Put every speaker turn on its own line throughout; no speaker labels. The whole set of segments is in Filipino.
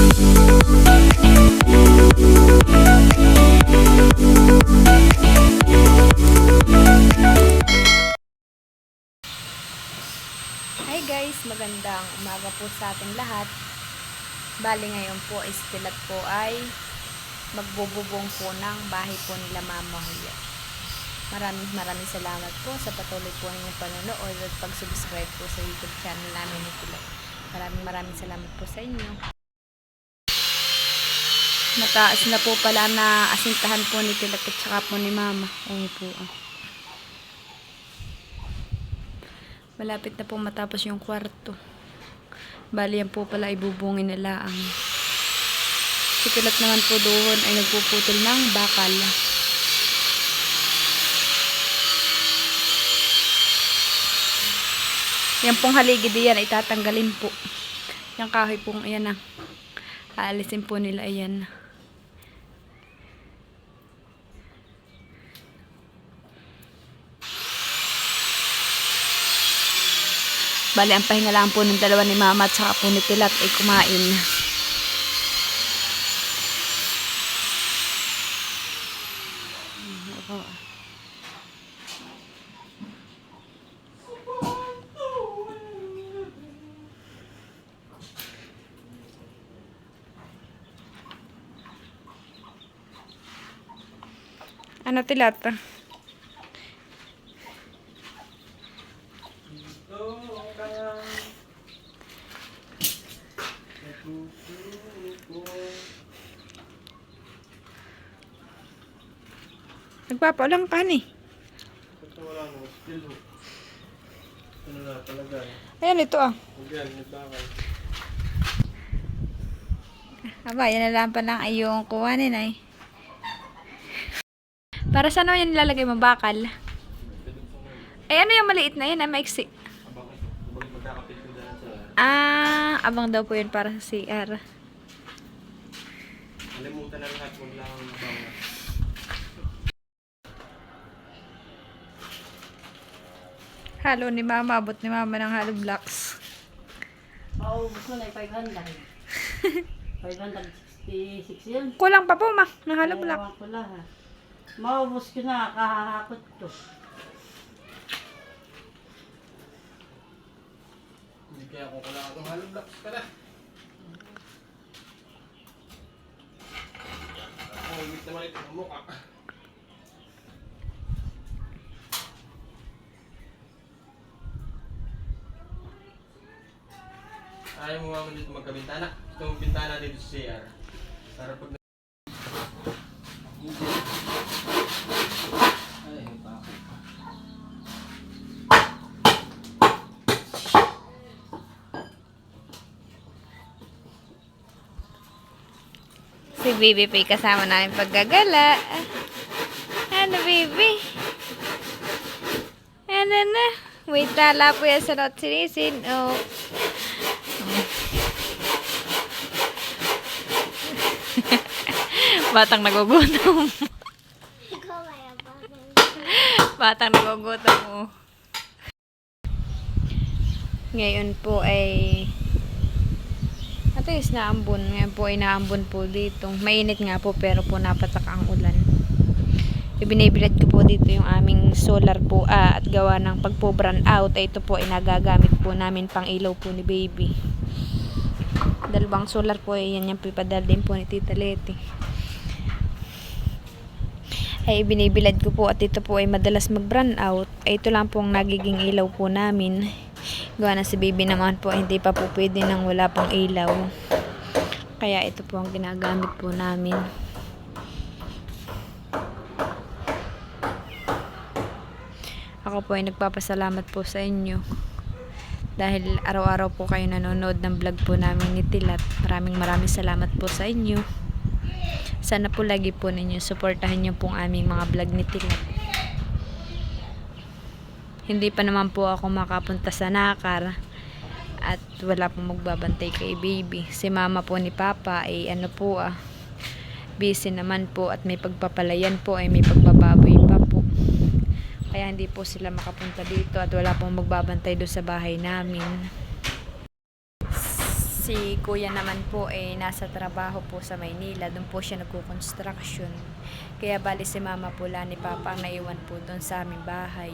Hi guys, magandang umaga po sa ating lahat. Bali ngayon po is Tilat po ay magbububong po ng bahay po nila Mama Huya. Maraming salamat po sa patuloy po ninyong panonood at pag-subscribe po sa YouTube channel namin ni Tilat. Maraming salamat po sa inyo. Mataas na po pala na asintahan po ni Tilat at saka po ni Mama. Ayun po Malapit na po matapos yung kwarto. Bali yan po pala ibubungin nila ang si Tilat naman po doon ay nagpuputol ng bakal. Yan pong haligi diyan ay tatanggalin po. Yung kahoy pong ayan na. Aalisin po nila ayan. Bali, ang pahinga lang po ng dalawa ni Mama at saka po ni Tilat ay kumain. Ano, Tilat? Nagpapaulang ka ni. Ayan, ito Aba, yan na lang pa lang ay yung kuhanin ay. Para saan naman yan nilalagay mo? Bakal? Ay, ano yung maliit na yan? Ay, maiksi. Abang daw po yun para sa CR.
Alimutan na lahat mo lang ang abang.
Halo ni Mama. Abot ni Mama ng hollow blocks.
Oo, gusto na 500. 566 yun.
Kulang pa po, Ma. Ng hollow block.
Ewan ko lang ha. Maubos ko na, kahahakot ko.
Hindi kaya kung kailangan itong hollow blocks ka na. Umit naman ito ang mukha. Ayaw mo nga dito magkabintana. Itong bintana dito sa CR. Para pag
Si Baby Pay kasama namin paggagala. Ano, baby? Ano na? Wait, tala po yan sa not sinisin. Oh. Batang nagugutom. Batang nagugutom mo. Ngayon po ay at least naambon. Ngayon po ay naambon po dito. Mainit nga po pero po napatak ang ulan. Ibinibilad ko po dito yung aming solar po at gawa ng pagpo-brand out. Ito po ay nagagamit po namin pang ilaw po ni Baby. Dalawang solar po ay yan yung pipadal din po ni Tita Leti. Ay binibilad ko po at ito po ay madalas mag-brand out. Ay ito lang pong nagiging ilaw po namin. Gawa na si Baby naman po hindi pa po pwede nang wala pang ilaw. Kaya ito po ang ginagamit po namin. Ako po ay nagpapasalamat po sa inyo. Dahil araw-araw po kayo nanonood ng vlog po namin ni Tilat. Maraming salamat po sa inyo. Sana po lagi po ninyo suportahan nyo pong aming mga vlog ni Tilat. Hindi pa naman po ako makapunta sa Nakar at wala pong magbabantay kay Baby. Si Mama po ni Papa ay busy naman po at may pagpapalayan po ay may pagbababoy pa po. Kaya hindi po sila makapunta dito at wala pong magbabantay doon sa bahay namin. Si kuya naman po nasa trabaho po sa Maynila. Doon po siya nagko-construction. Kaya bali si mama po ni papa ang naiwan po doon sa aming bahay.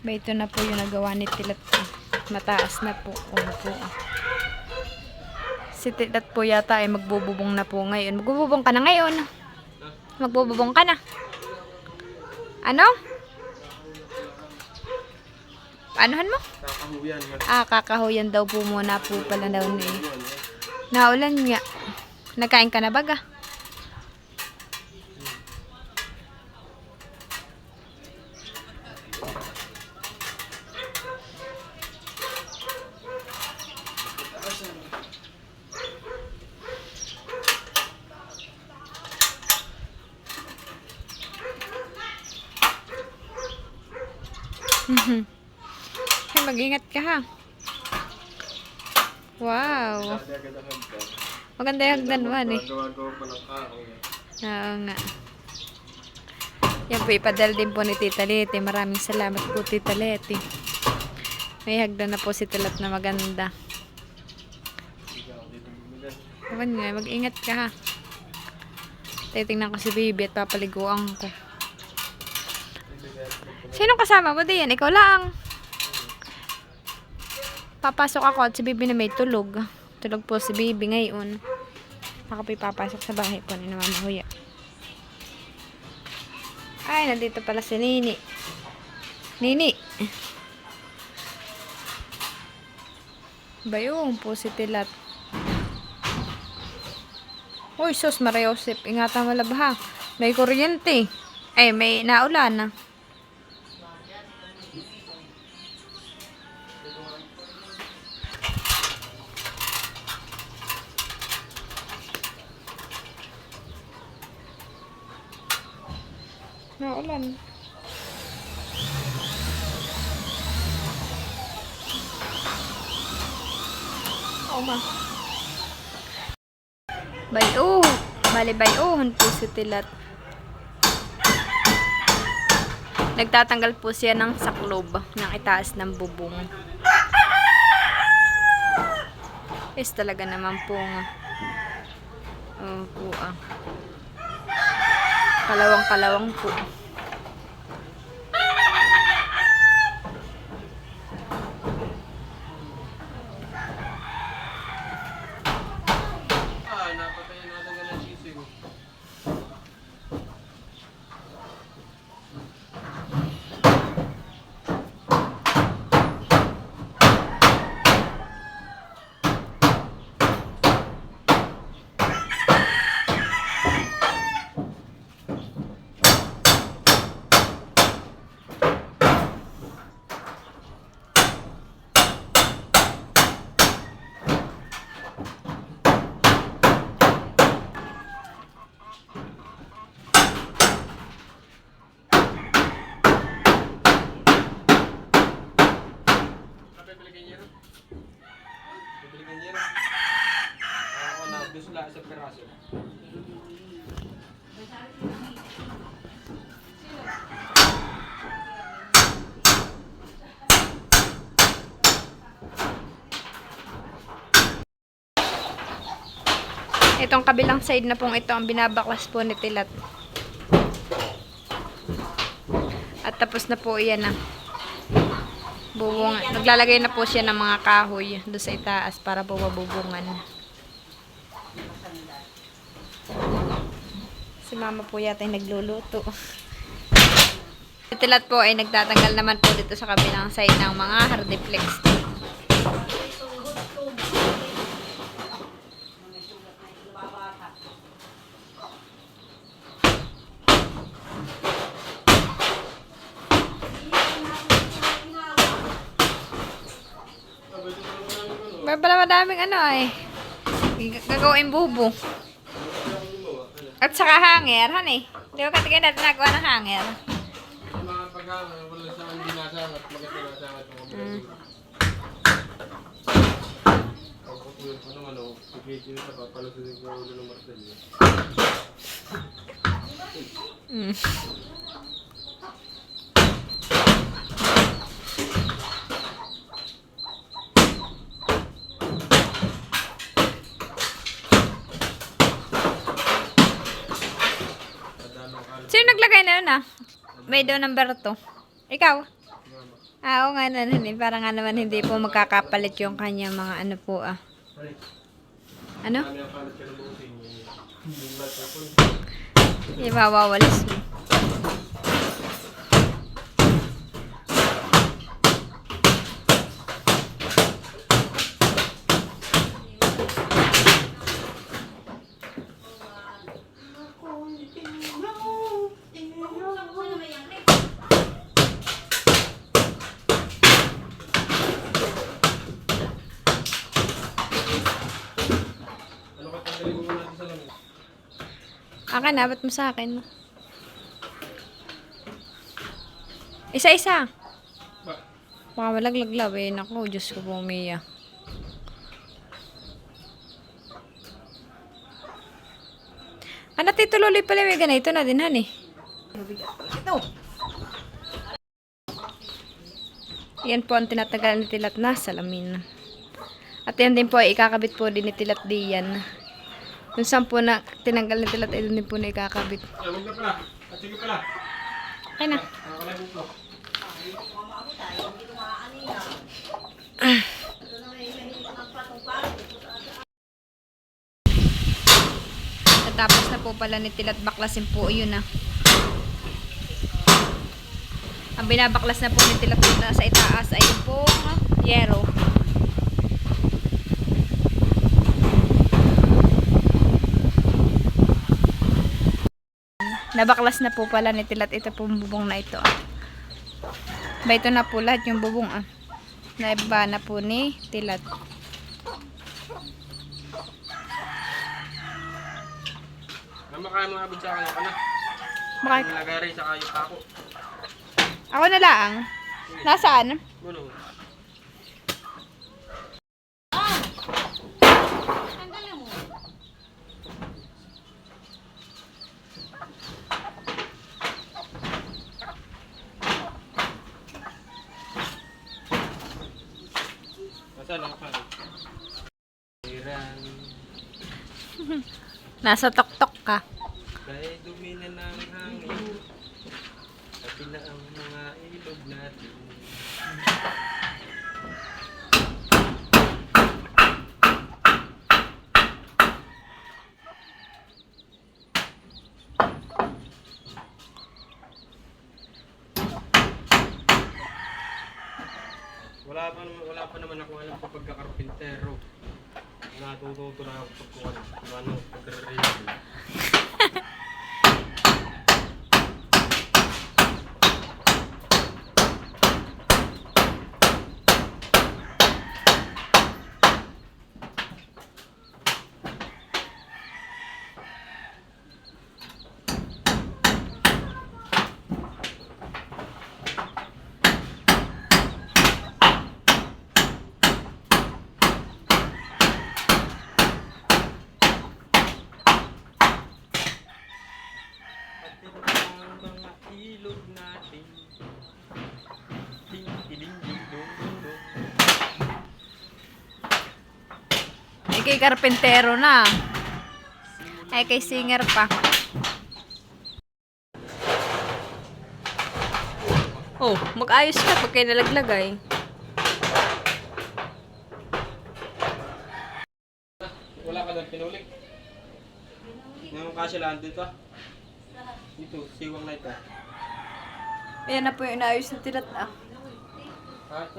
Ito na po yung nagawa ni Tilat. Mataas na po. Po. Si Tilat po yata ay magbububong na po ngayon. Magbububong ka na ngayon. Magbububong ka na. Ano? Anuhan mo?
Kakahuyan.
Kakahuyan daw po muna po pala daw ni. Naulan nga. Nagkain ka na baga? Ay, mag-ingat ka ha. Wow. Maganda yung hagdan mo, eh.
Gawa-gawa pa ng kahoy.
Oo nga. Yan po, ipadal din po ni Tita Leti. Maraming salamat po, Tita Leti. May hagdan na po si Tilat na maganda. Awan nga, mag-ingat ka ha. Titingnan ko si Baby at papaliguan ko. Sino kasama mo diyan? Ikaw lang. Papasok ako at si Baby na may tulog. Tulog po si Baby ngayon. Ako po'y papasok sa bahay po ni Mama Huya. Ay, nandito pala si Nini. Nini. Bayong po si Tilat. Uy, sus, Mariosip. Ingatan mo labha. May kuryente. Ay, may naulan na. Naulan. Oo ma. Bayo. Bali bayuhon po si Tilat. Nagtatanggal po siya ng saklob ng itaas ng bubong. Talaga naman po nga. Po kalawang-kalawang po.
Napatay na natin ng sisig. Ako na, dusla sa peraso.
Itong kabilang side na pong ito ang binabaklas po ni Tilat. At tapos na po iyan na. Bubong. Naglalagay na po siya ng mga kahoy doon sa itaas para po mabubungan. Si mama po yata ay nagluluto. Si Tilat po ay nagtatanggal naman po dito sa kabilang side ng mga hardiplex. May pala madaming ano ay gagawin bubo. At saka hanger, honey. Di ba katigay natin nagawa ng hanger?
Yung mga pagkama, wala sa akin binasangat, maganda nasangat yung mga pagpapulot mo naman, pipigil sa papalusin ko ulo ng martilyo.
nga na. May daw number 2. Ikaw? Oo nga na. Para nga naman hindi po magkakapalit yung kanya mga ano po Ano?
Kami ang palit ka ng buting. Hindi ba ito po?
Hindi mawawalis mo.
Ano ka tanggalin mo natin sa lamig?
Akin na, ba't mo sa akin? Isa-isa.
Ba?
Baka malaglag eh. Naku, Diyos ko po, Mia. Tito Loli pala may ganito na din, han eh. Ito. Yan po ang tinatagal ni Tilat na salamin. At yan din po ay ikakabit po din ni Tilat diyan. Yung 10 na tinanggal ni Tilat ay doon din po na ikakabit.
Huwag na pala. At sige pala.
Okay na.
Nakakalay mo po.
Tapos na po pala ni Tilat baklasin po yun Ang binabaklas na po ni Tilat na sa itaas ay yung po yero. Nabaklas na po pala ni Tilat ito pong bubong na ito Ba ito na po lahat yung bubong Naiba na po ni Tilat.
Kaya mga abid sa akin ka na.
Bakit?
Nilagay rin sa kayo ako.
Ako na lang. Nasaan?
Ano? Nasaan ako pa?
Nasa tok-tok ka.
Dahil dumi na ng hangin, pati na ang mga ilog natin. Wala pa naman ako alam sa pagkakarpintero. Natututo na ako pagre-review. Ilog natin. Ting tiling ding dong dong dong.
Ay kay karpentero na. Ay kay singer pa. Oh, mag-ayos ka pag kayo nalaglagay.
Wala ka doon pinulik. Ngayon kasi lang dito. Dito, siwang na ito.
Ayan na po yung inaayos na Tilat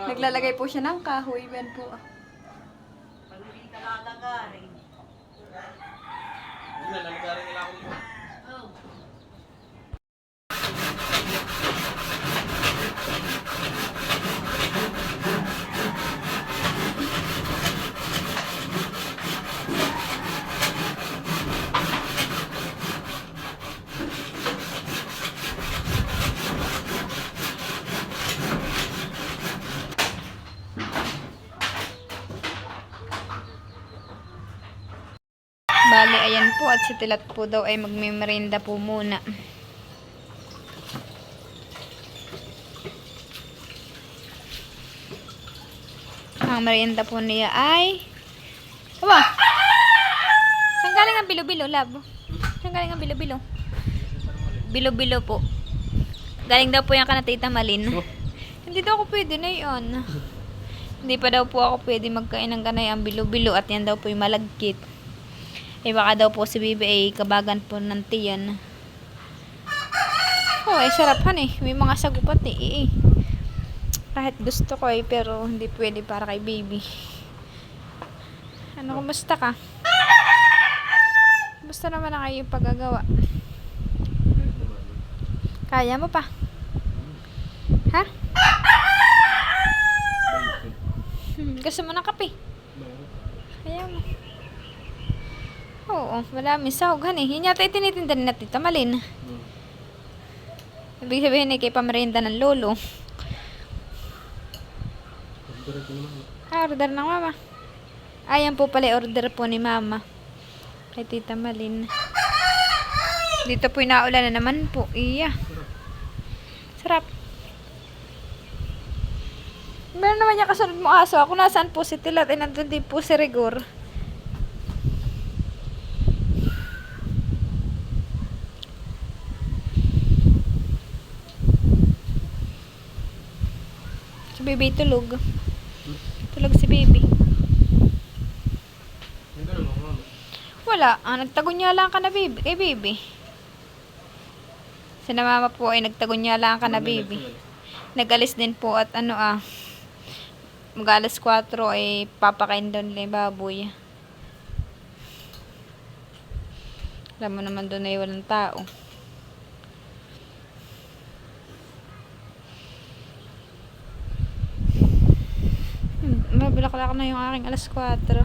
Naglalagay po siya ng kahoy. Yan po
Hindi ka lalagay.
Hindi na, nalagarin nila ako dito.
Bali, ayan po. At si Tilat po daw ay magmimerinda po muna. Ang merienda po niya ay... Aba! Saan galing ang bilo-bilo, lab? Saan galing ang bilo-bilo? Bilo-bilo po. Galing daw po yan kana Tita Malin.
So,
Hindi daw ako pwede na yun. Hindi pa daw po ako pwede magkain ng ganay ang bilo-bilo at yan daw po yung malagkit. Eh baka daw po si Bibi ay kabagan po ng tiyan. Oh, ay sarapan eh. May mga sagupat eh. Kahit gusto ko eh, pero hindi pwede para kay Baby. Ano, kumusta ka? Kumusta naman na kayo yung paggagawa? Kaya mo pa? Ha? Gusto mo ng kape? Kaya mo. Oo, maraming sahugan eh. Yun yata itinitinda ni na Tita Malin. Ibig sabihin eh, kay pamerienda ng lolo. Order ng mama. Ayan po pala order po ni mama. Kay Tita Malin. Dito po inaulan na naman po. Iya. Sarap. Meron naman niya kasunod mo aso. Ako nasaan po si Tilat. Ay nandun din po si Rigor. Si Baby tulog. Tulog si Baby. Wala. Nagtagunya lang ka na Baby. Kay Baby. Si na mama po ay nagtagunya lang ka na Baby. Nag-alis din po at mag-alas 4 ay papakain doon nila yung baboy. Alam mo naman doon ay walang tao. Mabalak na yung aking alas 4.